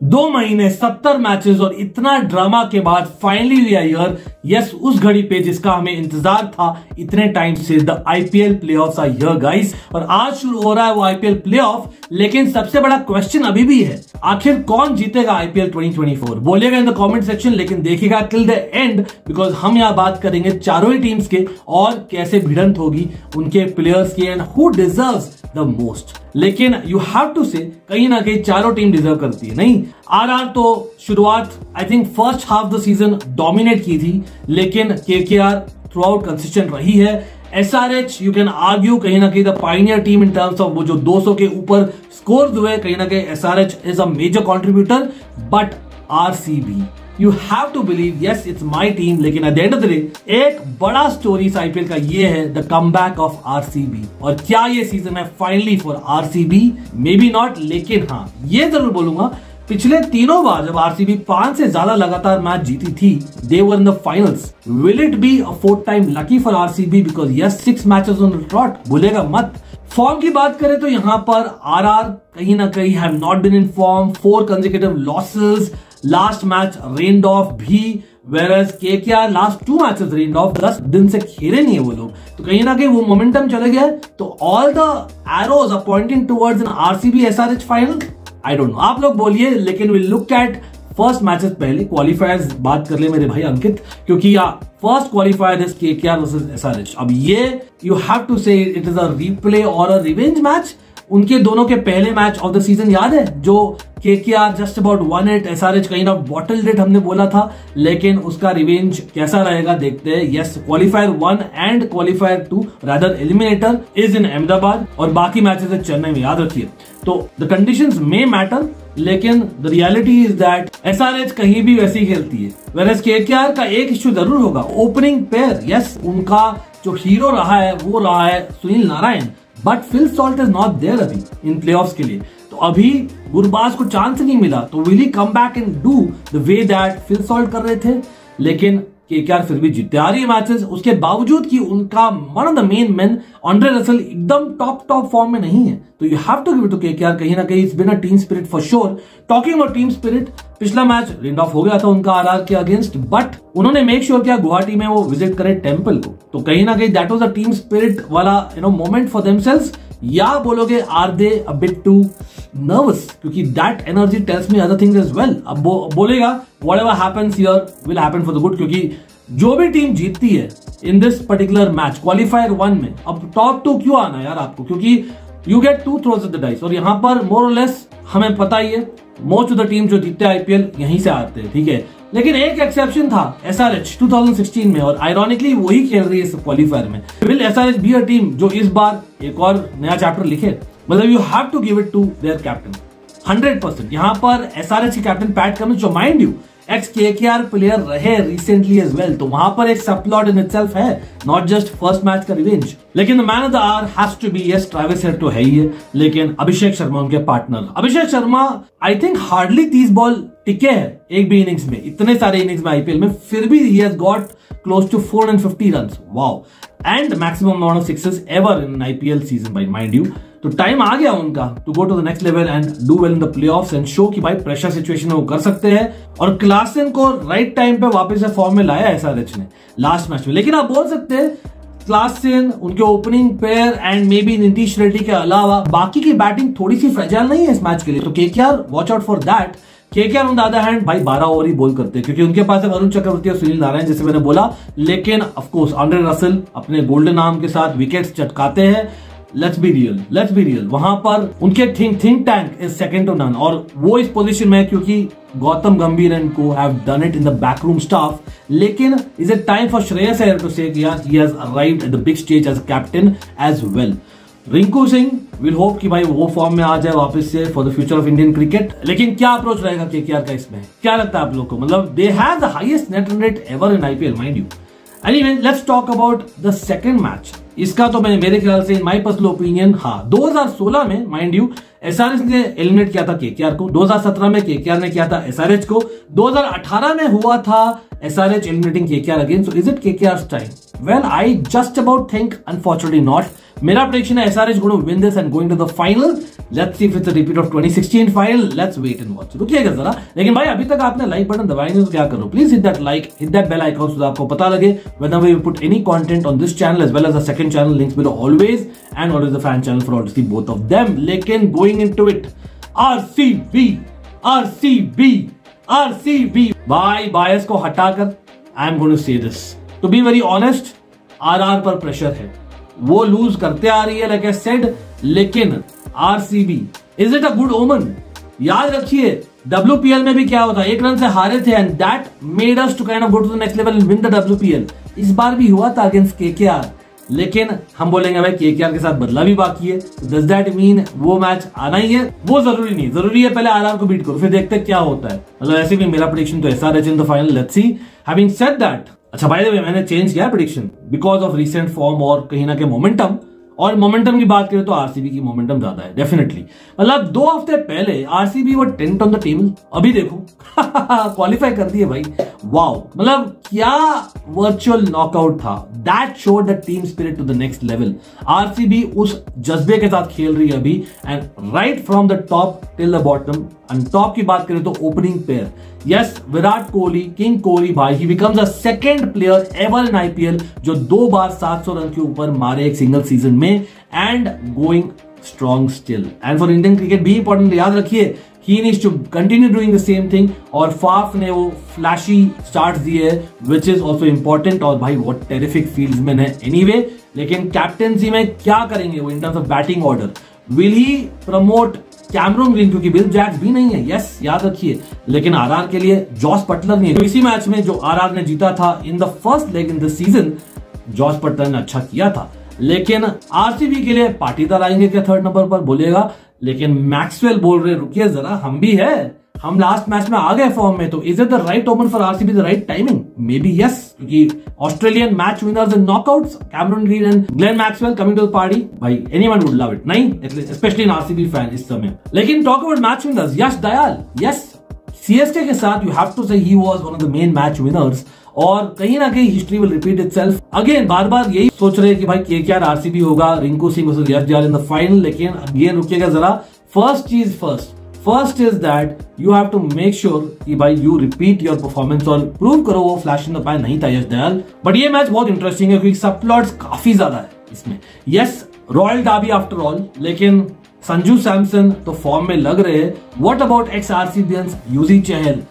2 महीने 70 मैचेस और इतना ड्रामा के बाद finally we are here. Yes, उस घड़ी पे जिसका हमें इंतजार था इतने टाइम से। The IPL playoffs are here guys, और आज शुरू हो रहा है वो आईपीएल प्लेऑफ। लेकिन सबसे बड़ा क्वेश्चन अभी भी है, आखिर कौन जीतेगा आईपीएल 2024? बोलिएगा इन द कमेंट सेक्शन, लेकिन देखिएगा टिल द एंड, बिकॉज हम यहाँ बात करेंगे चारों ही टीम्स के और कैसे भिड़ंत होगी उनके प्लेयर्स की and who deserves the most. लेकिन यू हैव टू से कहीं ना कहीं चारों टीम डिजर्व करती है। नहीं, आरआर तो शुरुआत I think first half the season dominate की थी, लेकिन केकेआर थ्रू आउट कंसिस्टेंट रही है। एसआरएच यू कैन आर्ग्यू कहीं ना कहीं the Pioneer team in terms of वो जो 200 के ऊपर स्कोर्स हुए, कहीं ना कहीं SRH is a major contributor. But RCB you have to believe, yes it's my team, लेकिन at the end of the day एक बड़ा स्टोरी इस आईपीएल का ये है द कमबैक ऑफ आरसीबी। और क्या ये सीजन है finally for RCB? May be not, लेकिन हाँ ये जरूर बोलूंगा पिछले तीनों बार जब आरसीबी 5 से ज्यादा लगातार मैच जीती थी, they were in the finals. Will it be a fourth time lucky for RCB? Because yes 6 matches on the trot, भूलेगा मत। फॉर्म की बात करें तो यहाँ पर आरआर कहीं ना कहीं have not been in form, 4 consecutive losses, last match rained off भी, whereas KKR last 2 matches rained off, 10 दिन से खेले नहीं है वो लोग, तो कहीं ना कहीं वो मोमेंटम चले गया। तो all the arrows are pointing towards an RCB SRH final. I don't know, आप लोग बोलिए, लेकिन will look at first matches पहले, क्वालिफायर्स बात कर ले मेरे भाई अंकित, क्योंकि first qualifier is KKR versus SRH. अब ये you have to say it is a replay और अ रिवेंज मैच। उनके दोनों के पहले मैच ऑफ द सीजन याद है, जो KKR just about one it, SRH kind of bottled it, हमने बोला था। लेकिन उसका रिवेंज कैसा रहेगा देखते हैं। Yes, qualifier 1 and qualifier 2 rather eliminator is in Ahmedabad और बाकी मैचेस है चेन्नई में, याद रखिए। तो द कंडीशंस मे मैटर, लेकिन the reality is that SRH कहीं भी वैसी खेलती है। वेरएज केकेआर का एक इश्यू जरूर होगा, ओपनिंग पेयर। यस, उनका जो हीरो रहा है वो रहा है Sunil Narine, but Phil Salt is not there अभी इन प्लेऑफ्स के लिए। तो अभी गुरबाज को चांस नहीं मिला, तो will he come back and do the way that Phil Salt कर रहे थे? लेकिन केकेआर फिर भी जीतते आ रही है मैचेस, उसके बावजूद कि उनका one of the main man Andre Russell एकदम टॉप फॉर्म में नहीं है। तो you have to give it to KKR, कहीं ना कहीं it's been a team spirit for sure. Talking about team spirit, पिछला मैच रेंड ऑफ हो गया था उनका आरआर के अगेंस्ट, बट उन्होंने मेक श्योर किया गुवाहाटी में वो विजिट करे टेम्पल को। तो कहीं ना कहीं that was a team spirit वाला मोमेंट फॉर देमसेल्व्स। या बोलोगे are they a bit too nervous, क्योंकि that energy tells me other things as well. अब बोलेगा whatever happens here will happen for the good, क्योंकि जो भी टीम जीतती है in this particular match qualifier 1 में, अब टॉप 2 क्यों आना यार आपको? क्योंकि you get 2 throws of the dice, और यहां पर मोर और लेस हमें पता ही है मोस्ट ऑफ द टीम जो जीतते हैं आईपीएल यहीं से आते हैं, ठीक है। लेकिन एक एक्सेप्शन था एसआरएच 2016 में, और आयरॉनिकली वही खेल रही है इस क्वालिफायर में। Will SRH be a team जो इस बार एक और नया चैप्टर लिखे? मतलब you have to give it to their captain 100%। यहां पर एसआरएच के कैप्टन पैट कमिंस, जो mind you ex KKR player रहे रिसेंटली एज वेल, तो वहां पर एक सबप्लॉट इन इटसेल्फ है, नॉट जस्ट फर्स्ट मैच का रिवेंज। लेकिन the man of the hour has to be, yes Travis head तो है ही है, लेकिन अभिषेक शर्मा उनके partner. Abhishek Sharma I think hardly 30 ball टिके हैं एक भी इनिंग्स में, इतने सारे इनिंग्स में आईपीएल में, फिर भी he has got close to 450 runs, wow, and maximum amount of sixes ever in IPL season by mind you. तो टाइम आ गया उनका to go to the next level and do well in the playoffs and show कि भाई pressure situation में वो कर सकते हैं। और क्लासन को राइट टाइम पे वापस से फॉर्म में लाया एसआरएच ने लास्ट मैच में। लेकिन आप बोल सकते हैं क्लासन, उनके opening pair and may be Nitish Reddy के अलावा बाकी की बैटिंग थोड़ी सी फ्रेजाइल नहीं है इस मैच के लिए, तो KKR watch out for that. KKR on the other hand भाई 12 ओवर ही बॉल करते हैं, क्योंकि उनके पास वरुण चक्रवर्ती और सुनील नारायण जैसे मैंने बोला। लेकिन ऑफ कोर्स आंद्रे रसल अपने गोल्डन आर्म के साथ विकेट्स चटकाते हैं। लेट्स बी रियल, वहां पर उनके think tank is second to none, और वो इस पोजीशन में है क्योंकि Gautam Gambhir and co have done it in the backroom staff. लेकिन is it time for Shreyas Iyer to say he has arrived at the big stage as captain as well. Rinku Singh will hope कि भाई वो फॉर्म में आ जाए वापस से for the future of Indian cricket. लेकिन क्या अप्रोच रहेगा केकेआर का इसमें, क्या लगता है आप लोग को? मतलब they have the highest net run rate ever in IPL mind you. Anyway, let's talk about the second match. इसका तो मेरे ख्याल से इन माय पर्सनल ओपिनियन, हाँ 2016 में माइंड यू एसआरएच ने एलिमिनेट किया था केकेआर को, 2017 में केकेआर ने किया था एसआरएच को, 2018 में हुआ था SRH eliminating KKR again. So is it KKR's time? Well, I just about think unfortunately not, मेरा प्रेडिक्शन है SRH going to win this and going to the final. Let's see if it's a repeat of 2016 final, let's wait and watch. रुकिएगा जरा, लेकिन भाई अभी तक आपने like button दबाया नहीं तो क्या करो, please hit that like, hit that bell icon so आपको पता लगे whenever we put any content on this channel as well as the second channel, links below always, and always the fan channel for all to see both of them. लेकिन going into it, RCB भाई बायस को हटाकर I am going to say this, to be very honest, RR पर pressure है, वो loose करते आ रही है like I said, लेकिन RCB is it a good omen? याद रखिए WPL में भी क्या होता है, 1 रन से हारे थे and that made us to kind of go to the next level and win the WPL। इस बार भी हुआ था अगेंस्ट KKR, लेकिन हम बोलेंगे भाई KKR के साथ बदला भी बाकी है, डज दैट मीन वो मैच आना ही है? वो जरूरी नहीं, जरूरी है पहले RR को बीट करो फिर देखते क्या होता है। मतलब ऐसे भी मेरा प्रेडिक्शन तो SRH in the final, let's C. Having said that, अच्छा बाय द वे मैंने चेंज किया prediction because of recent form और कहीं ना कहीं मोमेंटम, और मोमेंटम की बात करें तो आरसीबी की मोमेंटम ज्यादा है डेफिनेटली। मतलब 2 हफ्ते पहले आरसीबी वो 10th ऑन द टेबल, अभी देखो क्वालिफाई कर दिए भाई, वाओ। मतलब क्या वर्चुअल नॉकआउट था, that showed the team spirit to the next level. RCB उस जज्बे के साथ खेल रही है अभी, and right from the top till the bottom. And top की बात करें तो opening pair, yes Virat Kohli, king Kohli भाई, he becomes the second player ever in IPL जो 2 बार 700 रन के ऊपर मारे एक सिंगल सीजन में, and going strong still. And for Indian cricket भी इंपॉर्टेंट, याद रखिए he needs to continue doing the same thing, और फाफ ने वो फ्लैशी स्टार्ट दिए which is also important। और भाई what terrific fieldsman है anyway, लेकिन कैप्टेंसी में क्या करेंगे वो in terms of batting order? Will he promote Cameron Green, क्योंकि बिल जैक्स भी नहीं है, यस याद रखिए, लेकिन आरआर के लिए जॉस बटलर नहीं है। तो इसी मैच में जो आरआर ने जीता था in the first leg in the season, Jos Buttler ने अच्छा किया था। लेकिन आरसीबी के लिए पाटीदार आएंगे क्या 3rd नंबर पर बोलिएगा, लेकिन मैक्सवेल बोल रहे रुकिए जरा, हम भी है, हम लास्ट मैच में आ गए फॉर्म में, तो is it the right open for RCB, the right timing? Maybe yes, क्योंकि Australian match winners in knockouts, Cameron Green and Glenn Maxwell coming to the party, भाई एनीवन वुड लव इट, नहीं specially in RCB fan इस समय। लेकिन talk about match winners, Yash Dayal, yes CSK के साथ you have to say he was one of the main match winners, और कहीं ना कहीं history will repeat itself again. बार बार यही सोच रहे हैं कि भाई केकेआर आरसीबी होगा, Rinku Singh versus Yash Dayal in the final, लेकिन अगेन रुकिएगा जरा, फर्स्ट चीज first is that you have to make sure कि भाई यू रिपीट योर परफॉर्मेंस और प्रूव करो वो फ्लैश इन द पैन नहीं था यश दयाल। बट ये मैच बहुत इंटरेस्टिंग है क्योंकि सब प्लॉट्स काफी ज्यादा है इसमें। Yes royal derby after all, लेकिन संजू सैमसन तो फॉर्म में लग रहे हैं। What about ex RCBians Yuzi Chahal,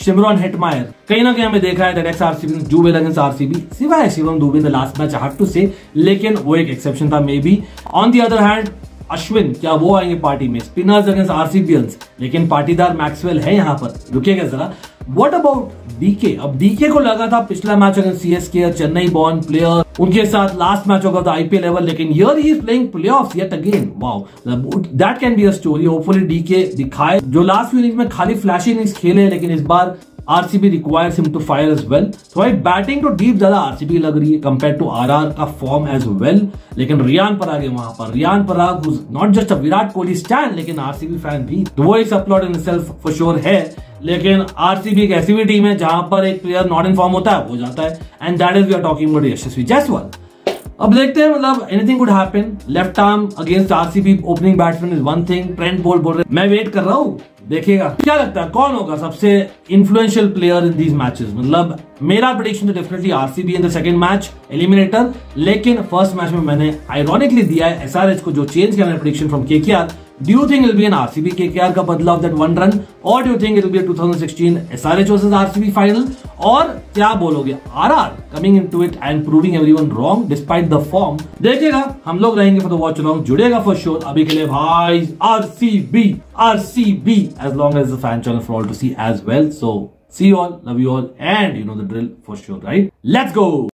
Shimron Hetmyer? कहीं ना कहीं हमें देखा है that ex RCBians do well against RCB, सिवाय Shivam Dube in the last match I have to say, लेकिन वो एक एक्सेप्शन था maybe. On the other hand Ashwin, क्या वो आएंगे पार्टी में? स्पिनर्स अगेंस्ट आरसीबियंस, लेकिन पार्टीदार मैक्सवेल है यहां पर, रुकिएगा जरा। What about DK? अब डीके को लगा था पिछला मैच against CSK, Chennai born player, उनके साथ लास्ट मैच होगा था आईपीएल लेवल, लेकिन here he is playing playoffs yet again, wow that can be a story. Hopefully DK दिखाए, जो लास्ट फ्यू इनिंग्स में खाली फ्लैशी इनिंग्स खेले, लेकिन इस बार RCB requires him to fire as well. तो भाई बैटिंग तो डीप ज्यादा आरसीबी लग रही है कंपेयर टू आरआर का फॉर्म एज वेल, लेकिन रियान पराग है वहां पर, Riyan Parag not just a Virat Kohli stand लेकिन आरसीबी फैन भी, तो वो एक upload in self for sure है। लेकिन आरसीबी एक ऐसी भी टीम है जहां पर एक प्लेयर नॉट इन फॉर्म होता है वो जाता है, and that is we are talking about Yashasvi Jaiswal. अब देखते हैं, मतलब anything could happen. Left arm against RCB opening batsman is one thing, Trent Boult बोल रहे मैं वेट कर रहा हूं, देखिएगा क्या लगता है कौन होगा सबसे influential player in these matches. मतलब मेरा प्रेडिक्शन तो definitely RCB in the second match eliminator, लेकिन फर्स्ट मैच में मैंने आयरॉनिकली दिया है एसआरएच को, जो चेंज किया मैंने prediction from KKR. Do you think it will be an RCB KKR का बदला of that 1 run, or do you think it will be a 2016 SRH versus RCB final? और क्या बोलोगे RR coming into it and proving everyone wrong despite the form? देखिएगा, हम लोग रहेंगे for the watch along, जुड़ेगा for sure। अभी के लिए भाई RCB as long as the fan channel for all to see as well. So see you all, love you all, and you know the drill for sure, right? Let's go.